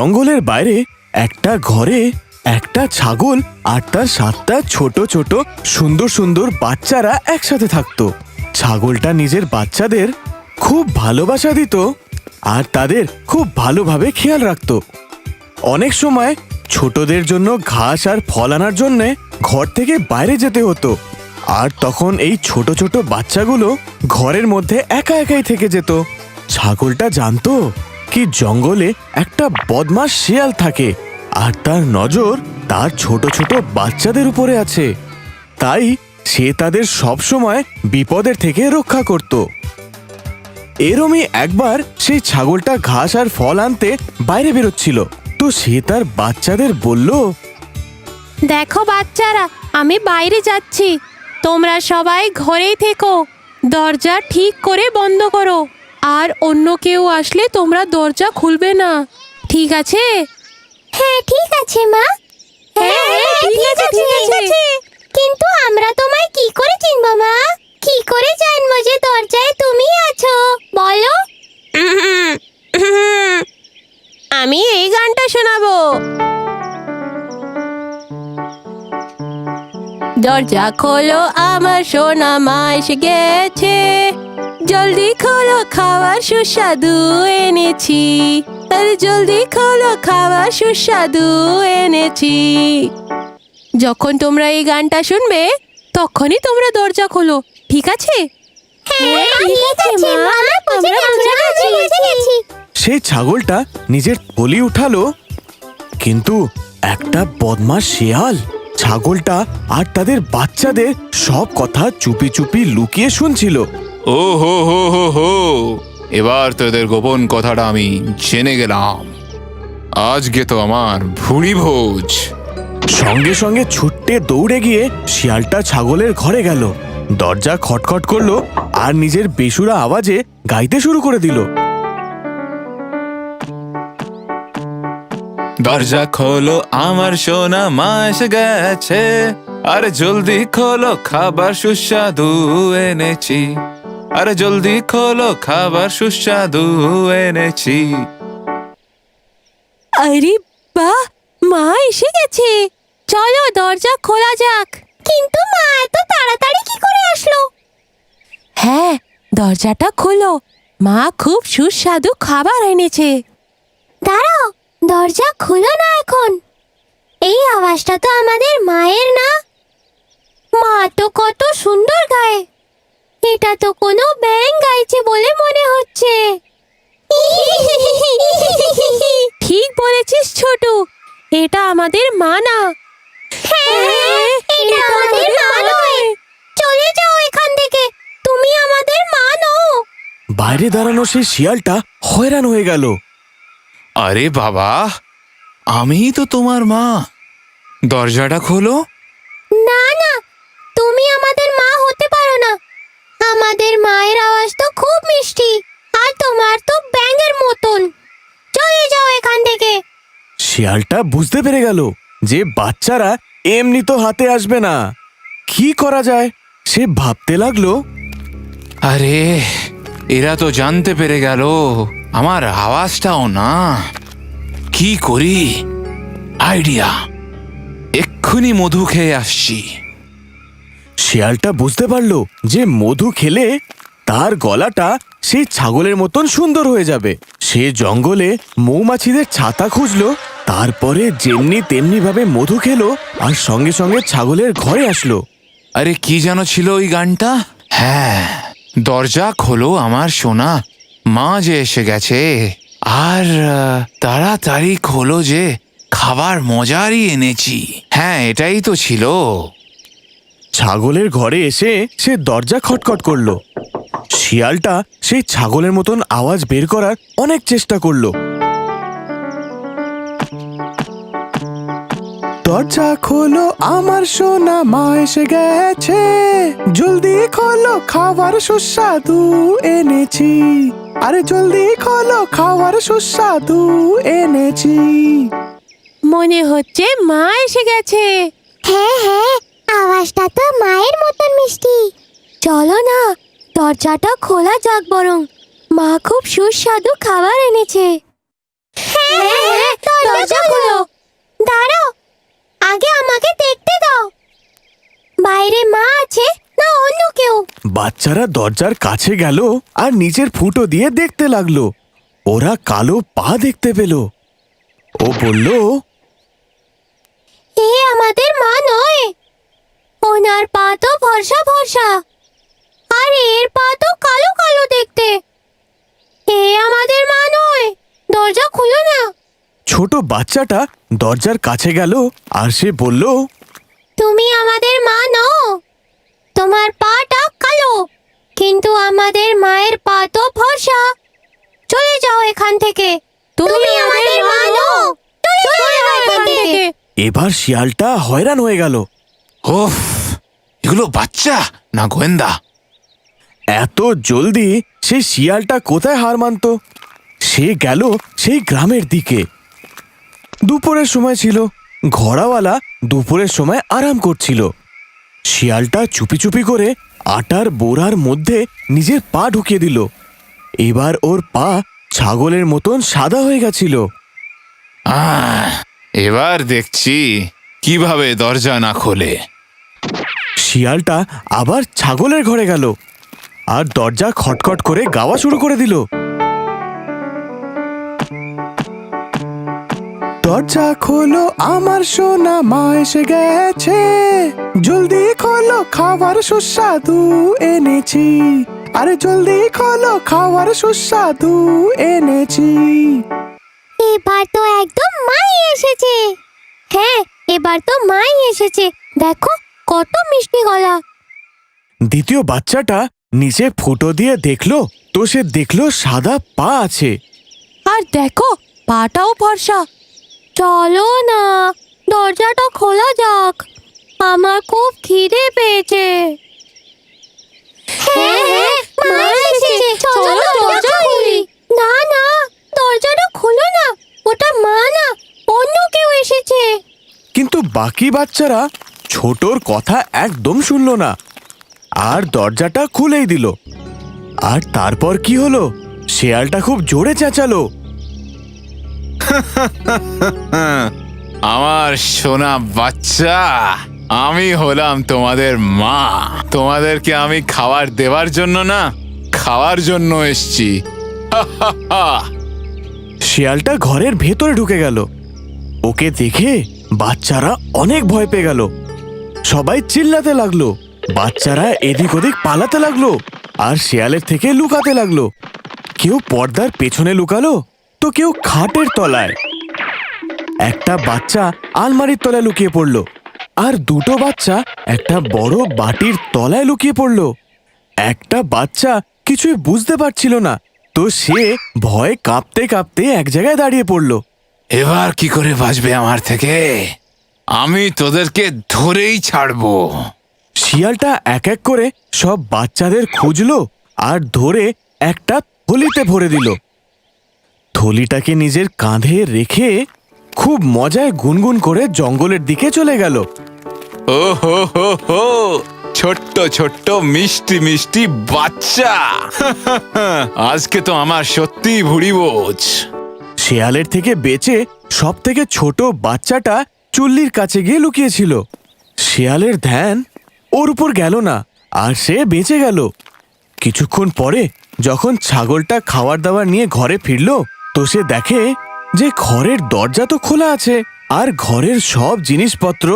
জঙ্গলের বাইরে একটা ঘরে একটা ছাগল আর তার 7টা ছোট ছোট সুন্দর সুন্দর বাচ্চারা একসাথে থাকতো। ছাগলটা নিজের বাচ্চাদের খুব ভালোবাসা দিত আর তাদের খুব ভালোভাবে খেয়াল রাখতো। অনেক সময় ছোটদের জন্য ঘাস আর ফল আনার জন্যে ঘর থেকে বাইরে যেতে হতো, আর তখন এই ছোট ছোট বাচ্চাগুলো ঘরের মধ্যে একা একাই থেকে যেত। ছাগলটা জানতো কি জঙ্গলে একটা বদমাশ শিয়াল থাকে আর তার নজর তার ছোট ছোট বাচ্চাদের উপরে আছে, তাই সে তাদের সব সময় বিপদের থেকে রক্ষা করত। এরমই একবার সেই ছাগলটা ঘাস আর ফল আনতে বাইরে বেরোচ্ছিল, তো সে তার বাচ্চাদের বলল, দেখো বাচ্চারা, আমি বাইরে যাচ্ছি, তোমরা সবাই ঘরেই থেকো, দরজা ঠিক করে বন্ধ করো, আর অন্য কেউ আসলে তোমরা দরজা খুলবে না, ঠিক আছে? হ্যাঁ ঠিক আছে মা। হ্যাঁ, ঠিক আছে। কিন্তু আমরা তোমায় কি করে চিনবো মা? কি করে জানবো যে দরজায় তুমি আছো বলো? আমি এই গানটা শোনাবো। দরজা খোলো, আমার সোনা মা এসে গেছে, জলদি খোলো, খাবার সুস্বাদু এনেছি, আরে জলদি খোলো, খাবার সুস্বাদু এনেছি। যখন তোমরা এই গানটা শুনবে তখনই তোমরা দরজা খোলো, ঠিক আছে? হ্যাঁ ঠিক আছে মা, আমরা বুঝে গেছি। সেই ছাগলটা নিজের থলি উঠালো, কিন্তু একটা বদমাশ শিয়াল ছাগলটা আর তাদের বাচ্চাদের সব কথা চুপি চুপি লুকিয়ে শুনছিল। ও হো হো হো হো, এবার তোদের গোপন কথাটা আমি জেনে গেলাম। আজকে তো আমার ভুঁড়ি ভোজ। সঙ্গে সঙ্গে ছুটে দৌড়ে গিয়ে শিয়ালটা ছাগলের ঘরে গেল, দরজা খটখট করলো আর নিজের বেসুরা আওয়াজে গাইতে শুরু করে দিল। দরজা খোলো, আমার সোনা মা এসে গেছে, আরে জলদি খোলো, খাবার সুস্বাদু এনেছি, আরে জলদি খোলো, খাবার সুস্বাদু এনেছি। আরে বাহ, মা এসে গেছে, চলো দরজা খোলা যাক। কিন্তু মা এত তাড়াতাড়ি কি করে আসলো? হ্যাঁ, দরজাটা খোলো, মা খুব সুস্বাদু খাবার এনেছে। দাঁড়াও, দরজা খুলো না এখন। এই আওয়াজটা তো আমাদের মায়ের না? মা তো কত সুন্দর গায়, এটা তো কোনো ব্যাঙ গাইছে বলে মনে হচ্ছে। ঠিক বলেছিস ছোটু, এটা আমাদের মা না। হ্যাঁ, এটা আমাদের মা নয়। চলে যাও এখান থেকে, তুমি আমাদের মা নও। বাইরে দাঁড়ানো সেই শিয়ালটা হয়রান হয়ে গেল। আরে বাবা, আমি তো তোমার মা, দরজাটা খোলো। না না, তুমি আমাদের মা হতে পারো না। আমাদের মায়ের আওয়াজ তো খুব মিষ্টি, আর তোমার তো ব্যাঙের মতন। চলে যাও এখান থেকে। শিয়ালটা বুঝতে পেরে গেল যে বাচ্চারা এমনি তো হাতে আসবে না, কি করা যায় সে ভাবতে লাগলো। আরে এরা তো জানতে পেরে গেল আমার আওয়াজটাও না, কি করি? আইডিয়া, এক্ষুনি মধু খেয়ে আসছি। শিয়ালটা বুঝতে পারলো যে মধু খেলে তার গলাটা সেই ছাগলের মতন সুন্দর হয়ে যাবে। সে জঙ্গলে মৌমাছিদের ছাতা খুঁজলো, তারপরে যেমনি তেমনি ভাবে মধু খেলো আর সঙ্গে সঙ্গে ছাগলের ঘরে আসলো। আরে কি যেন ছিল ওই গানটা? হ্যাঁ, দরজা খোলো, আমার সোনা মা যে এসে গেছে, আর তাড়াতাড়ি খোলো যে খাবার মজারই এনেছি। হ্যাঁ, এটাই তো ছিল। ছাগলের ঘরে এসে সে দরজা খটখট করলো। শিয়ালটা সেই ছাগলের মতন আওয়াজ বের করার অনেক চেষ্টা করলো। দরজা খোলো, আমার সোনা মা এসে গেছে, জলদি খোলো, খাবার সুস্বাদু এনেছি, আরে জলদি খোলো, খাবার সুস্বাদু এনেছি। মনে হচ্ছে মা এসে গেছে। হ্যাঁ হ্যাঁ, আওয়াজটা তো মায়ের মতন মিষ্টি। চলো না, দরজাটা খোলা যাক বরং, মা খুব সুস্বাদু খাবার এনেছে। হ্যাঁ, দরজা খোলো। দাঁড়াও, আগে আমাকে দেখতে দাও। বাইরে মা আছে না অন্য কেউ? বাচ্চারা দরজার কাছে গেল আর নিচের ফুটো দিয়ে দেখতে লাগলো। ওরা কালো পা দেখতে পেল। ও বলল, এ আমাদের মা নয়। ওনার পা তো ফর্সা ফর্সা, আর এর পা তো কালো কালো দেখতে। এ আমাদের মা নয়, দরজা খুলো না। ছোট বাচ্চাটা দরজার কাছে গেল আর সে বলল, তুমি আমাদের মা নও। তোমার পাটা কালো, কিন্তু আমাদের মায়ের পা তো ফর্সা। চলে যাও এখান থেকে। তুমি আমাদের মা নও। চলে যাও এখান থেকে। এবার শিয়ালটা হয়রান হয়ে গেল। ওফ, এগুলো বাচ্চা না গোয়েন্দা? এত জলদি সে শিয়ালটা কোথায় হার মানত? সে গেল সেই গ্রামের দিকে। দুপুরের সময় ছিল। ঘোড়াওয়ালা দুপুরের সময় আরাম করছিল। শিয়ালটা চুপি চুপি করে আটার বোরার মধ্যে নিজের পা ঢুকিয়ে দিল। এবার ওর পা ছাগলের মতন সাদা হয়ে গেছিল। এবার দেখছি কিভাবে দরজা না খোলে। শিয়ালটা আবার ছাগলের ঘরে গেল আর দরজা খটখট করে গাওয়া শুরু করে দিল। দরজা খোলো আমার সোনা মা এসে গেছে, জলদি খোলো খাবার সুস্বাদু এনেছি, আরে জলদি খোলো খাবার সুস্বাদু এনেছি। এবার তো একদম মাই এসেছে। হ্যাঁ, এবার তো মাই এসেছে। দেখো কত মিষ্টি গলা। দ্বিতীয় বাচ্চাটা নিচে ফুটো দিয়ে দেখলো তো সে দেখলো সাদা পা আছে। আর দেখো পাটাও ফর্সা। চলো না, দরজাটা খোলা যাক। আমার খুব খিদে পেয়েছে। হ্যাঁ হ্যাঁ, মা এসেছে। চলো দরজা খুলি। না না, দরজাটা খোলো না। ওটা মা না, অন্য কেউ এসেছে। কিন্তু বাকি বাচ্চারা ছোটর কথা একদম শুনলো না আর দরজাটা খুলেই দিল। আর তারপর কি হলো? শেয়ালটা খুব জোরে চেঁচালো, আমার সোনা বাচ্চা, আমি হলাম তোমাদের মা। তোমাদেরকে আমি খাবার দেওয়ার জন্য না, খাওয়ার জন্য এসছি। শিয়ালটা ঘরের ভেতরে ঢুকে গেল। ওকে দেখে বাচ্চারা অনেক ভয় পেয়ে গেল। সবাই চিল্লাতে লাগলো। বাচ্চারা এদিক ওদিক পালাতে লাগলো আর শিয়ালের থেকে লুকাতে লাগলো। কেউ পর্দার পেছনে লুকালো তো কেউ খাটের তলায়। একটা বাচ্চা আলমারির তলায় লুকিয়ে পড়লো আর দুটো বাচ্চা একটা বড় বাটির তলায় লুকিয়ে পড়লো। একটা বাচ্চা কিছুই বুঝতে পারছিল না তো সে ভয়ে কাঁপতে কাঁপতে এক জায়গায় দাঁড়িয়ে পড়লো। এবার কি করে বাঁচবে আমার থেকে? আমি তোদেরকে ধরেই ছাড়বো। শিয়ালটা এক এক করে সব বাচ্চাদের খুঁজলো আর ধরে একটা থলিতে ভরে দিল। থলিটাকে নিজের কাঁধে রেখে খুব মজায় গুনগুন করে জঙ্গলের দিকে চলে গেল। ও হো হো হো, ছোট্ট ছোট্ট মিষ্টি মিষ্টি বাচ্চা। আজকে তো আমার সত্যি ভুড়ি বোঝ। শেয়ালের থেকে বেঁচে সব থেকে ছোট বাচ্চাটা চুল্লির কাছে গিয়ে লুকিয়েছিল। শেয়ালের ধ্যান ওর উপর গেল না আর সে বেঁচে গেল। কিছুক্ষণ পরে যখন ছাগলটা খাবার দাবার নিয়ে ঘরে ফিরল তো সে দেখে যে ঘরের দরজা তো খোলা আছে আর ঘরের সব জিনিসপত্র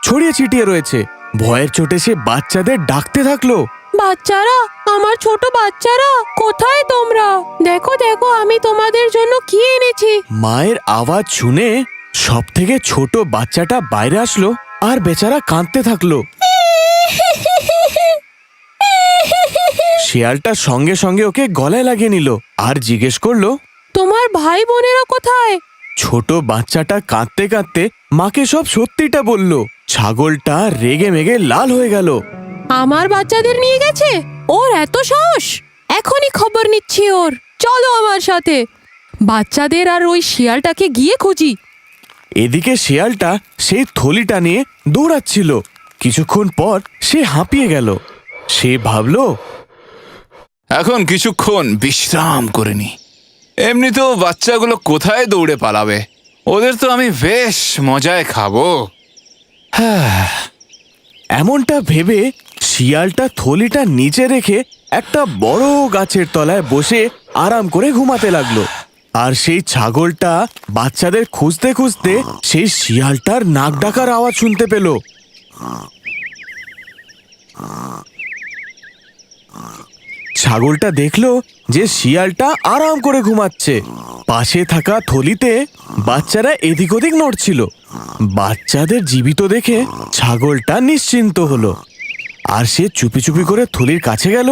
ছড়িয়ে ছিটিয়ে রয়েছে। ভয়ের চোটে সে বাচ্চাদের ডাকতে থাকলো, বাচ্চারা, আমার ছোট বাচ্চারা, কোথায় তোমরা? দেখো দেখো আমি তোমাদের জন্য কি এনেছি। মায়ের আওয়াজ শুনে সব থেকে ছোট বাচ্চাটা বাইরে আসলো আর বেচারা কাঁদতে থাকলো। শিয়ালটা সঙ্গে সঙ্গে ওকে গলায় লাগিয়ে নিল আর জিজ্ঞেস করলো, তোমার ভাই বোনেরা কোথায়? ছোট বাচ্চাটা কাঁদতে কাঁদতে মাকে সব সত্যিটা বলল। ছাগলটা রেগে মেগে লাল হয়ে গেল। আমার বাচ্চাদের নিয়ে গেছে? ওর এত সাহস! এখনই খবর নিচ্ছি ওর। চলো আমার সাথে। বাচ্চাদের আর ওই শিয়ালটাকে গিয়ে খুঁজি। এদিকে শিয়ালটা সেই থলিটা নিয়ে দৌড়াচ্ছিল। কিছুক্ষণ পর সে হাঁপিয়ে গেল। সে ভাবলো, এখন কিছুক্ষণ বিশ্রাম করে নি, এমনিতেও বাচ্চাগুলো কোথায় দৌড়ে পালাবে, ওদের তো আমি বেশ মজায় খাবো। এমনটা ভেবে শিয়ালটা থলিটা নিচে রেখে একটা বড় গাছের তলায় বসে আরাম করে ঘুমাতে লাগলো। আর সেই ছাগলটা বাচ্চাদের খুঁজতে খুঁজতে সেই শিয়ালটার নাক ডাকার আওয়াজ শুনতে পেল। ছাগলটা দেখলো যে শিয়ালটা আরাম করে ঘুমাচ্ছে। পাশে থাকা থলিতে বাচ্চারা এদিক ওদিক নড়ছিল। বাচ্চাদের জীবিত দেখে ছাগলটা নিশ্চিন্ত হলো, আর সে চুপি চুপি করে থলির কাছে গেল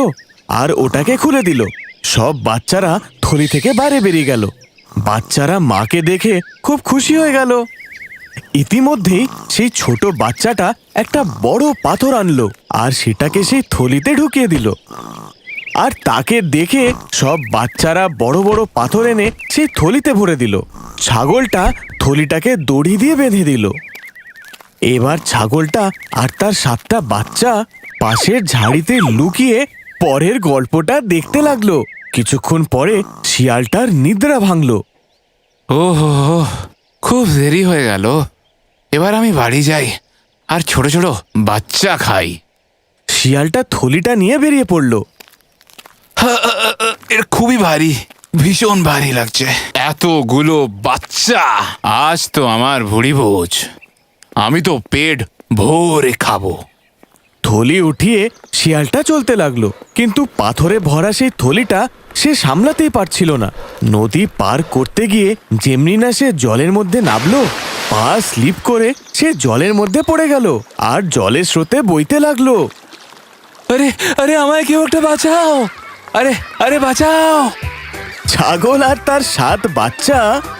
আর ওটাকে খুলে দিল। সব বাচ্চারা থলি থেকে বাইরে বেরিয়ে গেল। বাচ্চারা মাকে দেখে খুব খুশি হয়ে গেল। ইতিমধ্যেই সেই ছোট বাচ্চাটা একটা বড় পাথর আনলো আর সেটাকে সেই থলিতে ঢুকিয়ে দিল। আর তাকে দেখে সব বাচ্চারা বড় বড় পাথর এনে সেই থলিতে ভরে দিল। ছাগলটা থলিটাকে দড়ি দিয়ে বেঁধে দিল। এবার ছাগলটা আর তার 7টা বাচ্চা পাশের ঝাড়িতে লুকিয়ে পরের গল্পটা দেখতে লাগলো। কিছুক্ষণ পরে শিয়ালটার নিদ্রা ভাঙলো। ওহো, খুব দেরি হয়ে গেল। এবার আমি বাড়ি যাই আর ছোট ছোট বাচ্চা খাই। শিয়ালটা থলিটা নিয়ে বেরিয়ে পড়লো। এর খুবই ভারী, ভীষণ ভারী লাগছে। এতগুলো বাচ্চা, আজ তো আমার ভুড়ি ভোজ। আমি তো পেট ভরে খাবো। থলি উঠিয়ে শিয়ালটা চলতে লাগলো, কিন্তু পাথরে ভরা সেই থলিটা সে সামলাতেই পারছিল না। নদী পার করতে গিয়ে যেমনি না সে জলের মধ্যে নামলো, পা স্লিপ করে সে জলের মধ্যে পড়ে গেল আর জলের স্রোতে বইতে লাগলো। আরে আরে, আমায় কেউ একটা বাঁচাও! আরে আরে, বাঁচাও! ছাগল আর তার 7 বাচ্চা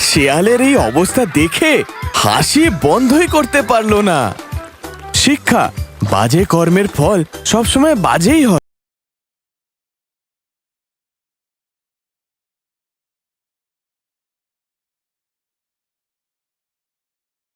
শেয়ালের এই অবস্থা দেখে হাসি বন্ধই করতে পারলো না। শিক্ষা, বাজে কর্মের ফল সবসময় বাজেই হয়।